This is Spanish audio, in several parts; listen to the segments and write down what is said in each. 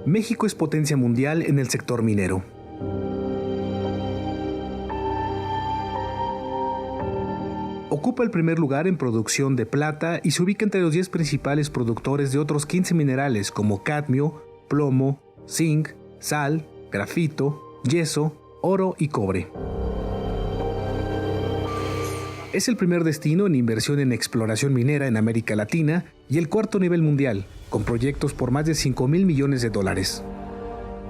México es potencia mundial en el sector minero. Ocupa el primer lugar en producción de plata y se ubica entre los 10 principales productores de otros 15 minerales como cadmio, plomo, zinc, sal, grafito, yeso, oro y cobre. Es el primer destino en inversión en exploración minera en América Latina y el cuarto a nivel mundial, con proyectos por más de $5,000 millones.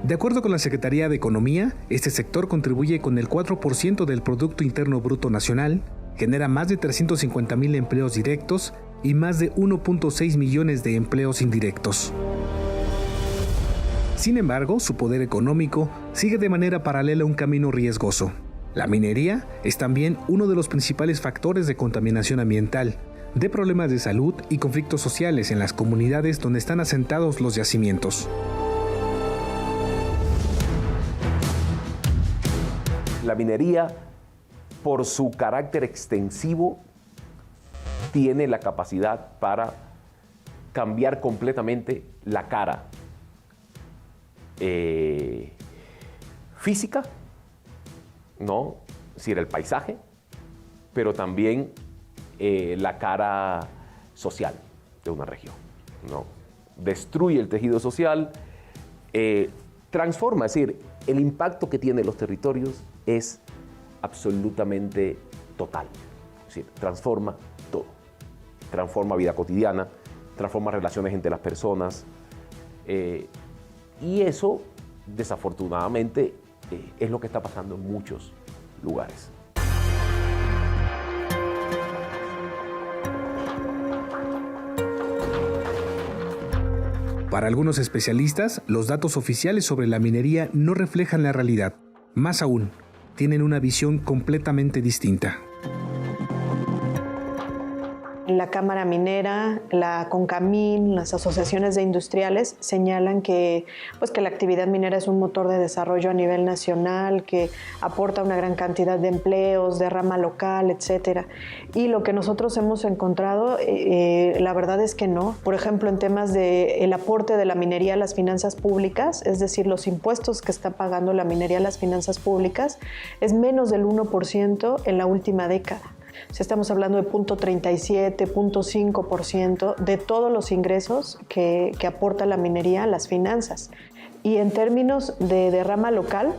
De acuerdo con la Secretaría de Economía, este sector contribuye con el 4% del Producto Interno Bruto Nacional, genera más de 350,000 empleos directos y más de 1.6 millones de empleos indirectos. Sin embargo, su poder económico sigue de manera paralela un camino riesgoso. La minería es también uno de los principales factores de contaminación ambiental, de problemas de salud y conflictos sociales en las comunidades donde están asentados los yacimientos. La minería, por su carácter extensivo, tiene la capacidad para cambiar completamente la cara física, ¿no? Es decir, el paisaje, pero también la cara social de una región, ¿no? Destruye el tejido social, transforma, es decir, el impacto que tiene los territorios es absolutamente total. Es decir, transforma todo. Transforma vida cotidiana, transforma relaciones entre las personas. Y eso, desafortunadamente, es lo que está pasando en muchos lugares. Para algunos especialistas, los datos oficiales sobre la minería no reflejan la realidad. Más aún, tienen una visión completamente distinta. La Cámara Minera, la CONCAMIN, las asociaciones de industriales señalan que la actividad minera es un motor de desarrollo a nivel nacional, que aporta una gran cantidad de empleos, de rama local, etc. Y lo que nosotros hemos encontrado, la verdad es que no. Por ejemplo, en temas del aporte de la minería a las finanzas públicas, es decir, los impuestos que está pagando la minería a las finanzas públicas, es menos del 1% en la última década. Estamos hablando de 0.37, 0.5% de todos los ingresos que aporta la minería a las finanzas. Y en términos de rama local,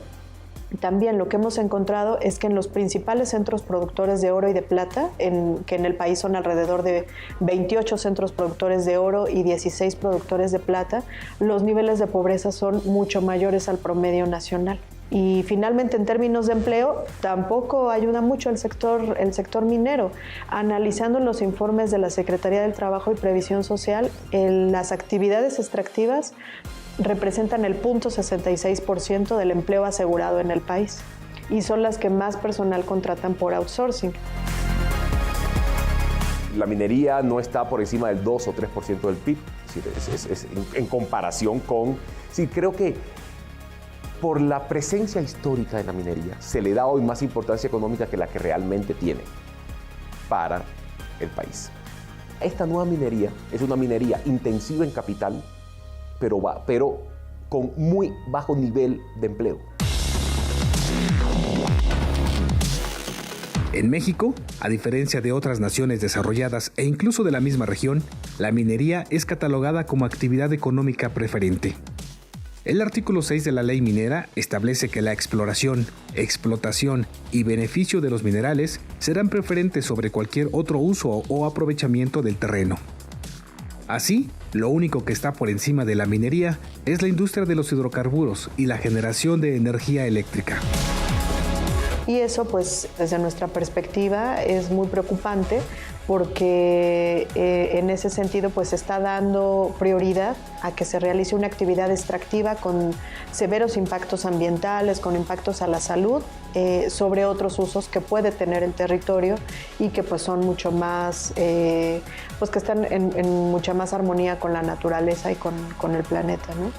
también lo que hemos encontrado es que en los principales centros productores de oro y de plata, que en el país son alrededor de 28 centros productores de oro y 16 productores de plata, los niveles de pobreza son mucho mayores al promedio nacional. Y finalmente, en términos de empleo, tampoco ayuda mucho el sector minero. Analizando los informes de la Secretaría del Trabajo y Previsión Social, las actividades extractivas representan el 0.66% del empleo asegurado en el país y son las que más personal contratan por outsourcing. La minería no está por encima del 2 o 3% del PIB, es en comparación con... Sí, creo que por la presencia histórica de la minería, se le da hoy más importancia económica que la que realmente tiene para el país. Esta nueva minería es una minería intensiva en capital, pero con muy bajo nivel de empleo. En México, a diferencia de otras naciones desarrolladas e incluso de la misma región, la minería es catalogada como actividad económica preferente. El artículo 6 de la Ley Minera establece que la exploración, explotación y beneficio de los minerales serán preferentes sobre cualquier otro uso o aprovechamiento del terreno. Así, lo único que está por encima de la minería es la industria de los hidrocarburos y la generación de energía eléctrica. Y eso, desde nuestra perspectiva, es muy preocupante porque en ese sentido se está dando prioridad a que se realice una actividad extractiva con severos impactos ambientales, con impactos a la salud, sobre otros usos que puede tener el territorio y que son mucho más, que están en mucha más armonía con la naturaleza y con el planeta, ¿no?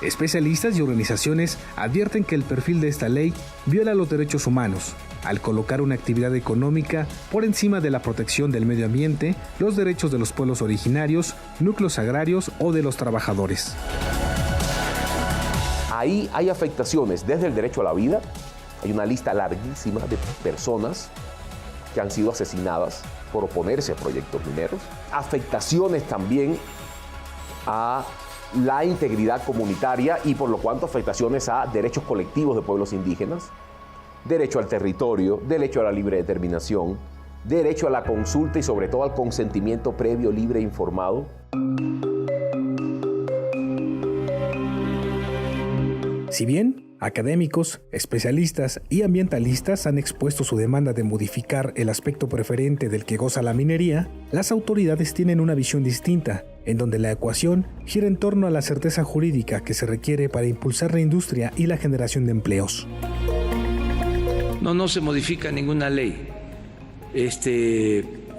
Especialistas y organizaciones advierten que el perfil de esta ley viola los derechos humanos, al colocar una actividad económica por encima de la protección del medio ambiente, los derechos de los pueblos originarios, núcleos agrarios o de los trabajadores. Ahí hay afectaciones desde el derecho a la vida. Hay una lista larguísima de personas que han sido asesinadas por oponerse a proyectos mineros. Afectaciones también a la integridad comunitaria y por lo cuanto afectaciones a derechos colectivos de pueblos indígenas, derecho al territorio, derecho a la libre determinación, derecho a la consulta y sobre todo al consentimiento previo, libre e informado. Si bien académicos, especialistas y ambientalistas han expuesto su demanda de modificar el aspecto preferente del que goza la minería, las autoridades tienen una visión distinta, en donde la ecuación gira en torno a la certeza jurídica que se requiere para impulsar la industria y la generación de empleos. No se modifica ninguna ley.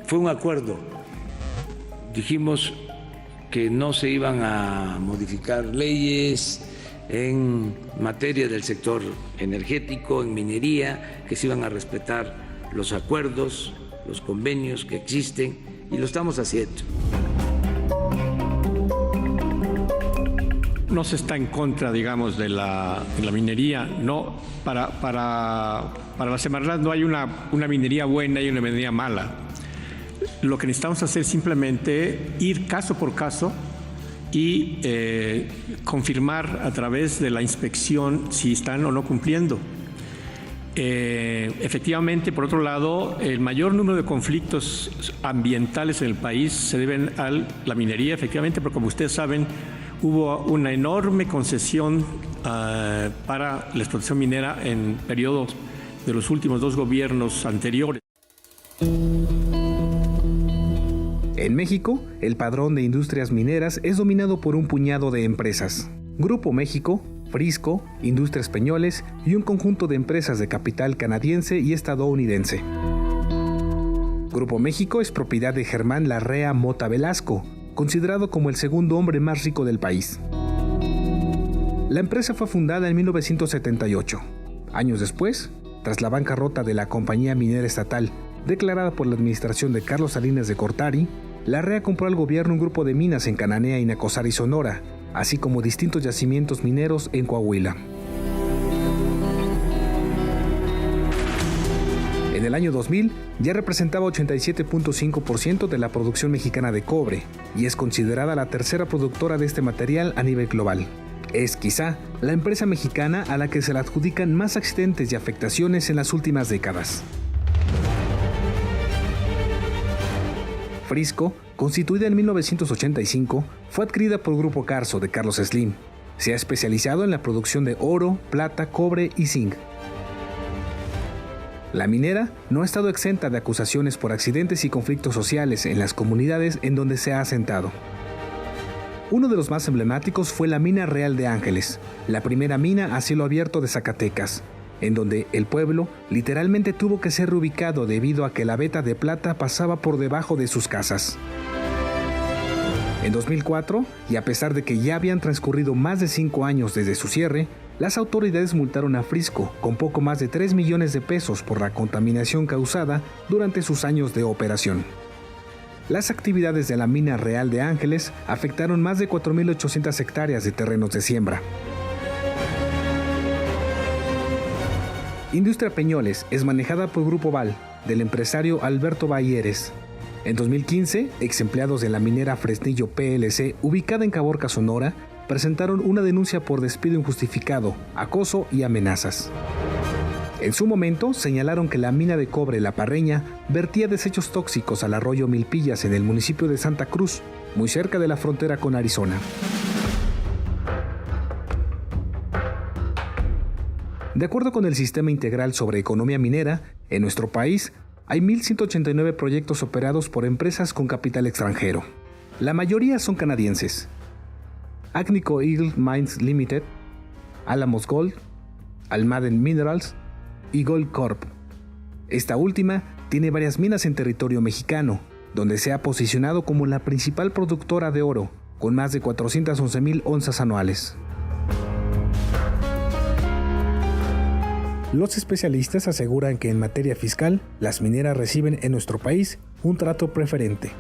Fue un acuerdo. Dijimos que no se iban a modificar leyes en materia del sector energético, en minería, que se iban a respetar los acuerdos, los convenios que existen, y lo estamos haciendo. No se está en contra, digamos, de la minería. No, para la Semarnat no hay una minería buena y una minería mala. Lo que necesitamos hacer es simplemente ir caso por caso y confirmar a través de la inspección si están o no cumpliendo. Efectivamente, por otro lado, el mayor número de conflictos ambientales en el país se deben a la minería, efectivamente, porque como ustedes saben, hubo una enorme concesión para la explotación minera en periodos de los últimos 2 gobiernos anteriores. En México, el padrón de industrias mineras es dominado por un puñado de empresas. Grupo México, Frisco, Industrias Peñoles y un conjunto de empresas de capital canadiense y estadounidense. Grupo México es propiedad de Germán Larrea Mota Velasco, considerado como el segundo hombre más rico del país. La empresa fue fundada en 1978. Años después, tras la bancarrota de la Compañía Minera Estatal, declarada por la administración de Carlos Salinas de Gortari, Larrea compró al gobierno un grupo de minas en Cananea y Nacozari, Sonora, así como distintos yacimientos mineros en Coahuila. En el año 2000 ya representaba 87.5% de la producción mexicana de cobre y es considerada la tercera productora de este material a nivel global. Es quizá la empresa mexicana a la que se le adjudican más accidentes y afectaciones en las últimas décadas. Frisco, constituida en 1985, fue adquirida por Grupo Carso de Carlos Slim. Se ha especializado en la producción de oro, plata, cobre y zinc. La minera no ha estado exenta de acusaciones por accidentes y conflictos sociales en las comunidades en donde se ha asentado. Uno de los más emblemáticos fue la Mina Real de Ángeles, la primera mina a cielo abierto de Zacatecas, en donde el pueblo literalmente tuvo que ser reubicado debido a que la veta de plata pasaba por debajo de sus casas. En 2004, y a pesar de que ya habían transcurrido más de 5 años desde su cierre, las autoridades multaron a Frisco con poco más de 3 millones de pesos por la contaminación causada durante sus años de operación. Las actividades de la Mina Real de Ángeles afectaron más de 4.800 hectáreas de terrenos de siembra. Industria Peñoles es manejada por Grupo Val, del empresario Alberto Bayeres. En 2015, ex empleados de la minera Fresnillo PLC, ubicada en Caborca, Sonora, presentaron una denuncia por despido injustificado, acoso y amenazas. En su momento, señalaron que la mina de cobre La Parreña vertía desechos tóxicos al arroyo Milpillas en el municipio de Santa Cruz, muy cerca de la frontera con Arizona. De acuerdo con el Sistema Integral sobre Economía Minera, en nuestro país hay 1.189 proyectos operados por empresas con capital extranjero. La mayoría son canadienses. Agnico Eagle Mines Limited, Alamos Gold, Almaden Minerals y Gold Corp. Esta última tiene varias minas en territorio mexicano, donde se ha posicionado como la principal productora de oro, con más de 411,000 onzas anuales. Los especialistas aseguran que en materia fiscal, las mineras reciben en nuestro país un trato preferente.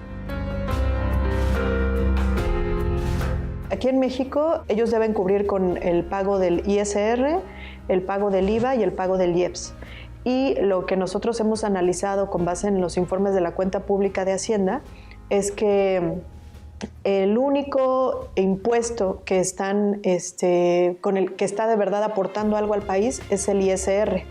Aquí en México, ellos deben cubrir con el pago del ISR, el pago del IVA y el pago del IEPS. Y lo que nosotros hemos analizado con base en los informes de la Cuenta Pública de Hacienda es que el único impuesto que con el que está de verdad aportando algo al país es el ISR.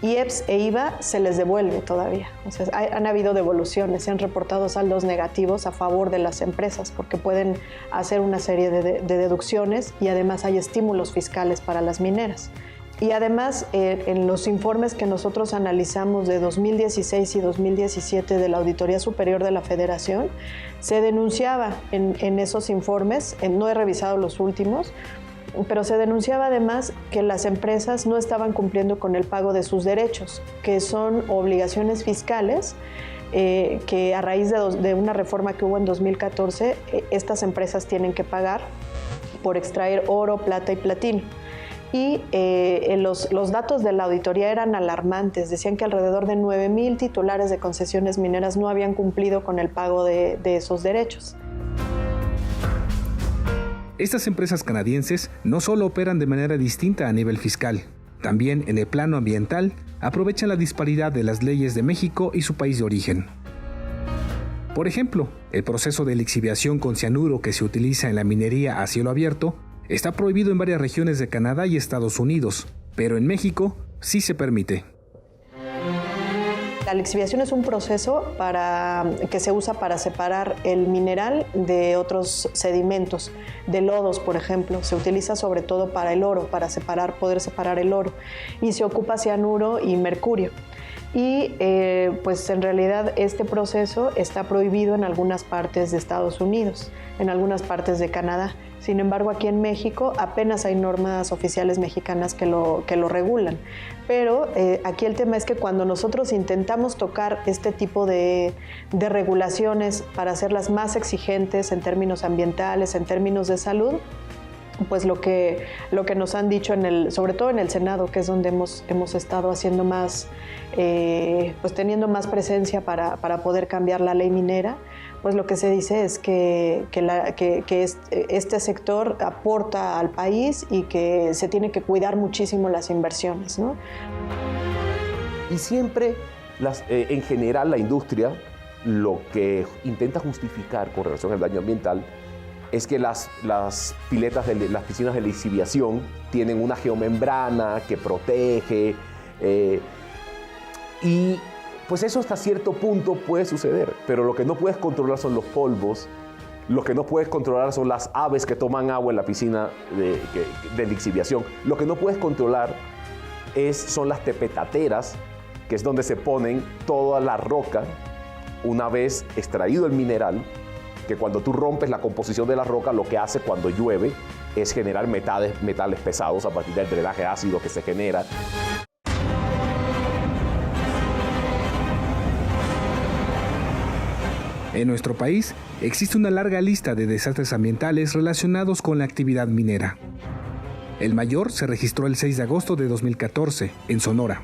IEPS e IVA se les devuelve todavía. O sea, han habido devoluciones, se han reportado saldos negativos a favor de las empresas porque pueden hacer una serie de deducciones y además hay estímulos fiscales para las mineras. Y además, en los informes que nosotros analizamos de 2016 y 2017 de la Auditoría Superior de la Federación, se denunciaba en esos informes, no he revisado los últimos, pero se denunciaba además que las empresas no estaban cumpliendo con el pago de sus derechos, que son obligaciones fiscales que a raíz de una reforma que hubo en 2014, estas empresas tienen que pagar por extraer oro, plata y platino. Y los datos de la auditoría eran alarmantes. Decían que alrededor de 9,000 titulares de concesiones mineras no habían cumplido con el pago de esos derechos. Estas empresas canadienses no solo operan de manera distinta a nivel fiscal, también en el plano ambiental aprovechan la disparidad de las leyes de México y su país de origen. Por ejemplo, el proceso de lixiviación con cianuro que se utiliza en la minería a cielo abierto está prohibido en varias regiones de Canadá y Estados Unidos, pero en México sí se permite. La lixiviación es un proceso que se usa para separar el mineral de otros sedimentos, de lodos, por ejemplo. Se utiliza sobre todo para el oro, para poder separar el oro. Y se ocupa cianuro y mercurio. Y pues en realidad este proceso está prohibido en algunas partes de Estados Unidos, en algunas partes de Canadá. Sin embargo, aquí en México apenas hay normas oficiales mexicanas que lo regulan. Pero aquí el tema es que cuando nosotros intentamos tocar este tipo de regulaciones para hacerlas más exigentes en términos ambientales, en términos de salud, pues lo que nos han dicho sobre todo en el Senado, que es donde hemos estado haciendo más, pues teniendo más presencia para poder cambiar la ley minera, pues lo que se dice es que este sector aporta al país y que se tiene que cuidar muchísimo las inversiones, ¿no? Y siempre, en general, la industria lo que intenta justificar con relación al daño ambiental es que las piscinas de lixiviación tienen una geomembrana que protege y pues eso hasta cierto punto puede suceder, pero lo que no puedes controlar son los polvos, lo que no puedes controlar son las aves que toman agua en la piscina de lixiviación, lo que no puedes controlar son las tepetateras, que es donde se ponen toda la roca una vez extraído el mineral, que cuando tú rompes la composición de la roca, lo que hace cuando llueve es generar metales pesados a partir del drenaje ácido que se genera. En nuestro país existe una larga lista de desastres ambientales relacionados con la actividad minera. El mayor se registró el 6 de agosto de 2014, en Sonora.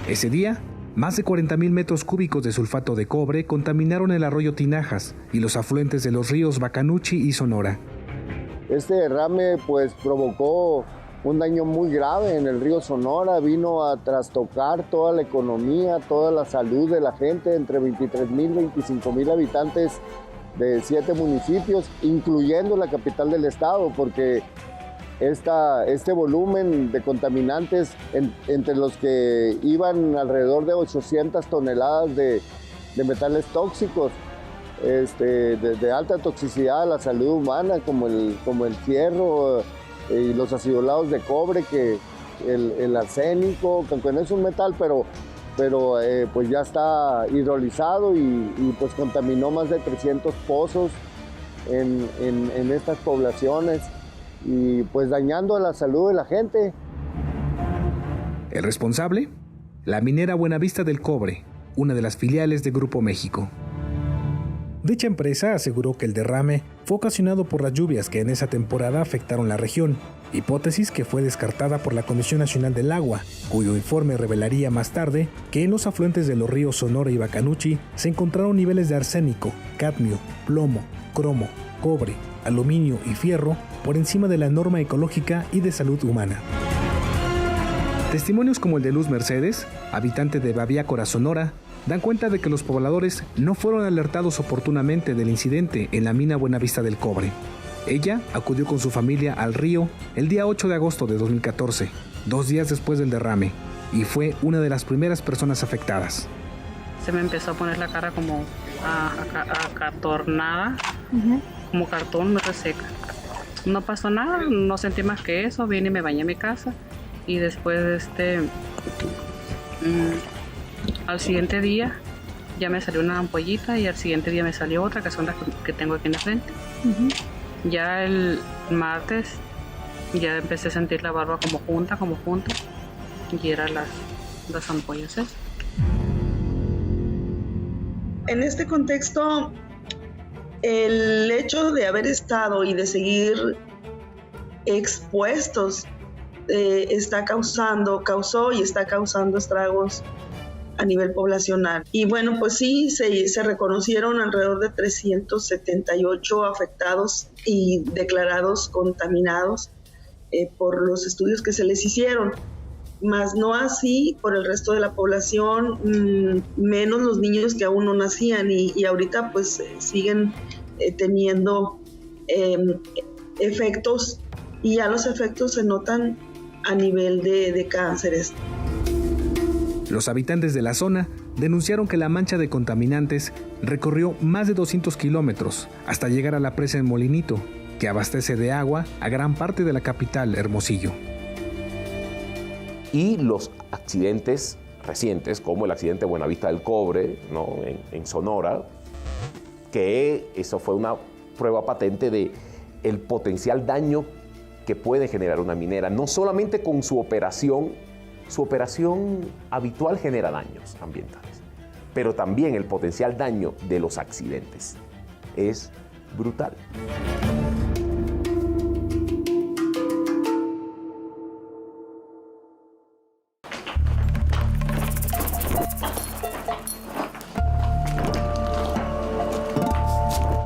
Ese día, más de 40,000 metros cúbicos de sulfato de cobre contaminaron el arroyo Tinajas y los afluentes de los ríos Bacanuchi y Sonora. Este derrame pues provocó un daño muy grave en el río Sonora, vino a trastocar toda la economía, toda la salud de la gente, entre 23,000 y 25,000 habitantes de 7 municipios, incluyendo la capital del estado, porque este volumen de contaminantes, entre los que iban alrededor de 800 toneladas de metales tóxicos, de alta toxicidad a la salud humana, como el fierro y los acidulados de cobre, que el arsénico, que aunque no es un metal, pero pues ya está hidrolizado y pues contaminó más de 300 pozos en estas poblaciones, y pues dañando la salud de la gente. El responsable, la minera Buenavista del Cobre, una de las filiales de Grupo México. Dicha empresa aseguró que el derrame fue ocasionado por las lluvias que en esa temporada afectaron la región hipótesis que fue descartada por la Comisión Nacional del Agua, cuyo informe revelaría más tarde que en los afluentes de los ríos Sonora y Bacanuchi se encontraron niveles de arsénico, cadmio, plomo, cromo, cobre, aluminio y fierro por encima de la norma ecológica y de salud humana. Testimonios como el de Luz Mercedes, habitante de Babiácora, Sonora, dan cuenta de que los pobladores no fueron alertados oportunamente del incidente en la mina Buenavista del Cobre. Ella acudió con su familia al río el día 8 de agosto de 2014, 2 días después del derrame, y fue una de las primeras personas afectadas. Se me empezó a poner la cara como acartonada, como cartón, muy reseca. No pasó nada, no sentí más que eso, vine y me bañé en mi casa y después al siguiente día ya me salió una ampollita y al siguiente día me salió otra, que son las que tengo aquí en la frente. Ya el martes ya empecé a sentir la barba como junta y eran las ampollas. En este contexto, el hecho de haber estado y de seguir expuestos causó y está causando estragos a nivel poblacional. Y bueno, pues sí, se reconocieron alrededor de 378 afectados y declarados contaminados por los estudios que se les hicieron, más no así por el resto de la población, menos los niños que aún no nacían y ahorita pues siguen teniendo efectos, y ya los efectos se notan a nivel de cánceres. Los habitantes de la zona denunciaron que la mancha de contaminantes recorrió más de 200 kilómetros hasta llegar a la presa en Molinito, que abastece de agua a gran parte de la capital, Hermosillo. Y los accidentes recientes, como el accidente de Buenavista del Cobre, ¿no? en Sonora, que eso fue una prueba patente de el potencial daño que puede generar una minera, no solamente con su operación habitual genera daños ambientales, pero también el potencial daño de los accidentes es brutal.